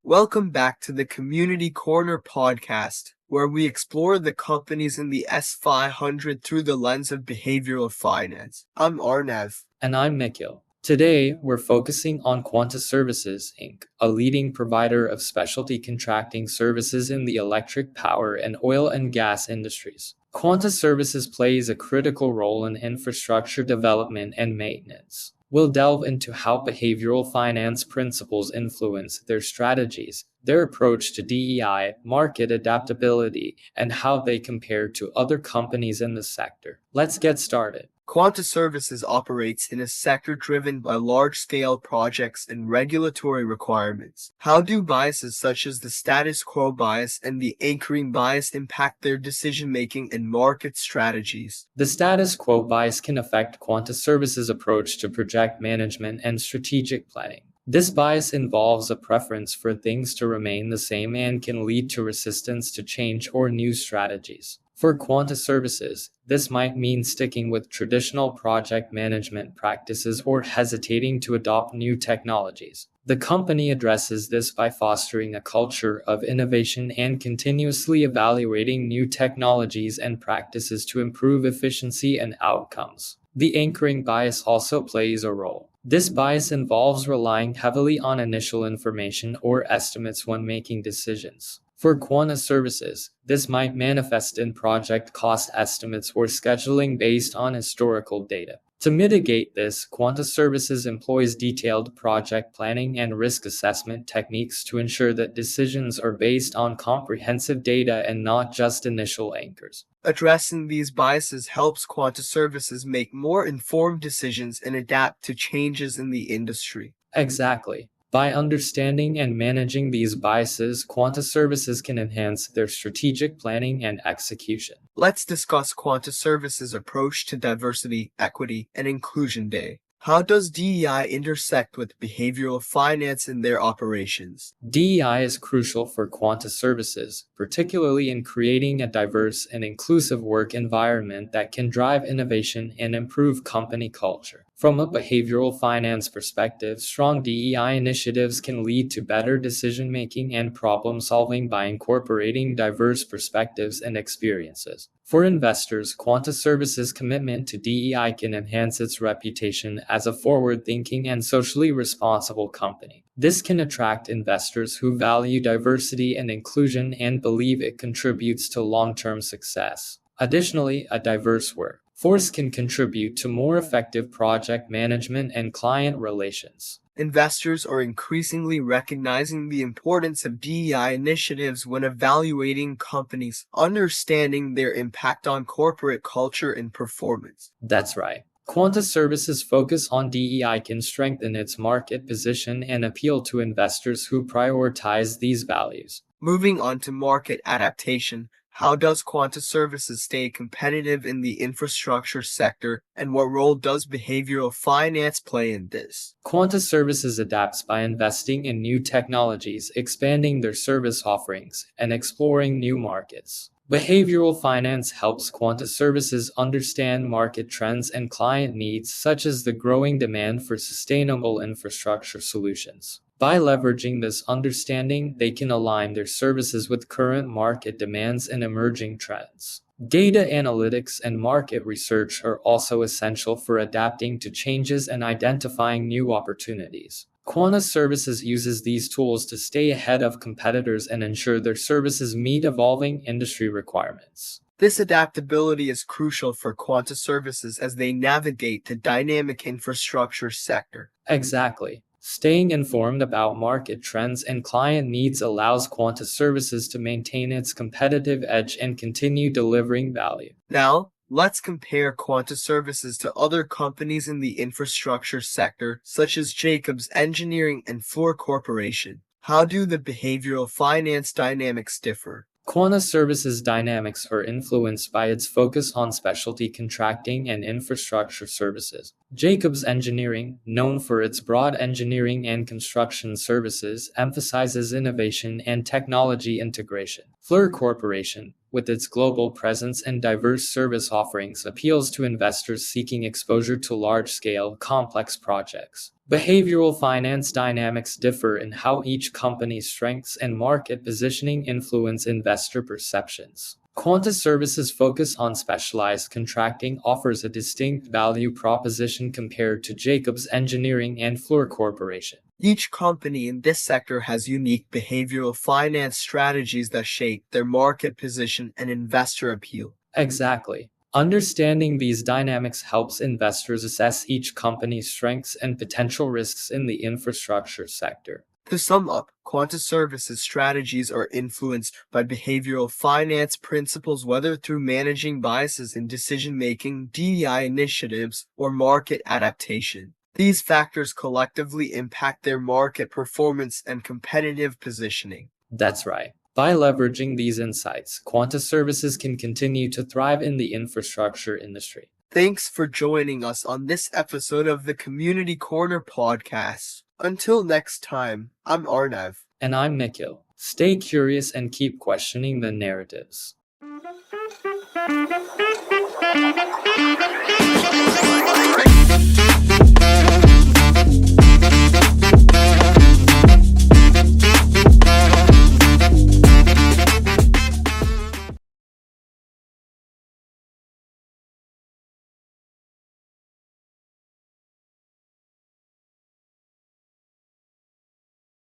Welcome back to the Community Corner podcast, where we explore the companies in the S500 through the lens of behavioral finance. I'm Arnav. And I'm Nikhil. Today, we're focusing on Quanta Services, Inc., a leading provider of specialty contracting services in the electric power and oil and gas industries. Quanta Services plays a critical role in infrastructure development and maintenance. We'll delve into how behavioral finance principles influence their strategies, their approach to DEI, market adaptability, and how they compare to other companies in the sector. Let's get started. Quanta Services operates in a sector driven by large-scale projects and regulatory requirements. How do biases such as the status quo bias and the anchoring bias impact their decision-making and market strategies? The status quo bias can affect Quanta Services' approach to project management and strategic planning. This bias involves a preference for things to remain the same and can lead to resistance to change or new strategies. For Quanta Services, this might mean sticking with traditional project management practices or hesitating to adopt new technologies. The company addresses this by fostering a culture of innovation and continuously evaluating new technologies and practices to improve efficiency and outcomes. The anchoring bias also plays a role. This bias involves relying heavily on initial information or estimates when making decisions. For Quanta Services, this might manifest in project cost estimates or scheduling based on historical data. To mitigate this, Quanta Services employs detailed project planning and risk assessment techniques to ensure that decisions are based on comprehensive data and not just initial anchors. Addressing these biases helps Quanta Services make more informed decisions and adapt to changes in the industry. Exactly. By understanding and managing these biases, Quanta Services can enhance their strategic planning and execution. Let's discuss Quanta Services' approach to diversity, equity, and inclusion day. How does DEI intersect with behavioral finance in their operations? DEI is crucial for Quanta Services, particularly in creating a diverse and inclusive work environment that can drive innovation and improve company culture. From a behavioral finance perspective, strong DEI initiatives can lead to better decision-making and problem-solving by incorporating diverse perspectives and experiences. For investors, Quanta Services' commitment to DEI can enhance its reputation as a forward-thinking and socially responsible company. This can attract investors who value diversity and inclusion and believe it contributes to long-term success. Additionally, a diverse workforce can contribute to more effective project management and client relations. Investors are increasingly recognizing the importance of DEI initiatives when evaluating companies, understanding their impact on corporate culture and performance. That's right. Quanta Services' focus on DEI can strengthen its market position and appeal to investors who prioritize these values. Moving on to market adaptation, how does Quanta Services stay competitive in the infrastructure sector, and what role does behavioral finance play in this? Quanta Services adapts by investing in new technologies, expanding their service offerings, and exploring new markets. Behavioral finance helps Quanta Services understand market trends and client needs, such as the growing demand for sustainable infrastructure solutions. By leveraging this understanding, they can align their services with current market demands and emerging trends. Data analytics and market research are also essential for adapting to changes and identifying new opportunities. Quanta Services uses these tools to stay ahead of competitors and ensure their services meet evolving industry requirements. This adaptability is crucial for Quanta Services as they navigate the dynamic infrastructure sector. Exactly. Staying informed about market trends and client needs allows Quanta Services to maintain its competitive edge and continue delivering value. Now, let's compare Quanta Services to other companies in the infrastructure sector, such as Jacobs Engineering and Fluor Corporation. How do the behavioral finance dynamics differ? Quanta Services dynamics are influenced by its focus on specialty contracting and infrastructure services. Jacobs Engineering, known for its broad engineering and construction services, emphasizes innovation and technology integration. Fluor Corporation, with its global presence and diverse service offerings, appeals to investors seeking exposure to large-scale, complex projects. Behavioral finance dynamics differ in how each company's strengths and market positioning influence investor perceptions. Quanta Services' focus on specialized contracting offers a distinct value proposition compared to Jacobs Engineering and Fluor Corporation. Each company in this sector has unique behavioral finance strategies that shape their market position and investor appeal. Exactly. Understanding these dynamics helps investors assess each company's strengths and potential risks in the infrastructure sector. To sum up, Quanta Services strategies are influenced by behavioral finance principles, whether through managing biases in decision-making, DEI initiatives, or market adaptation. These factors collectively impact their market performance and competitive positioning. That's right. By leveraging these insights, Quanta Services can continue to thrive in the infrastructure industry. Thanks for joining us on this episode of the Community Corner podcast. Until next time, I'm Arnav. And I'm Nikhil. Stay curious and keep questioning the narratives.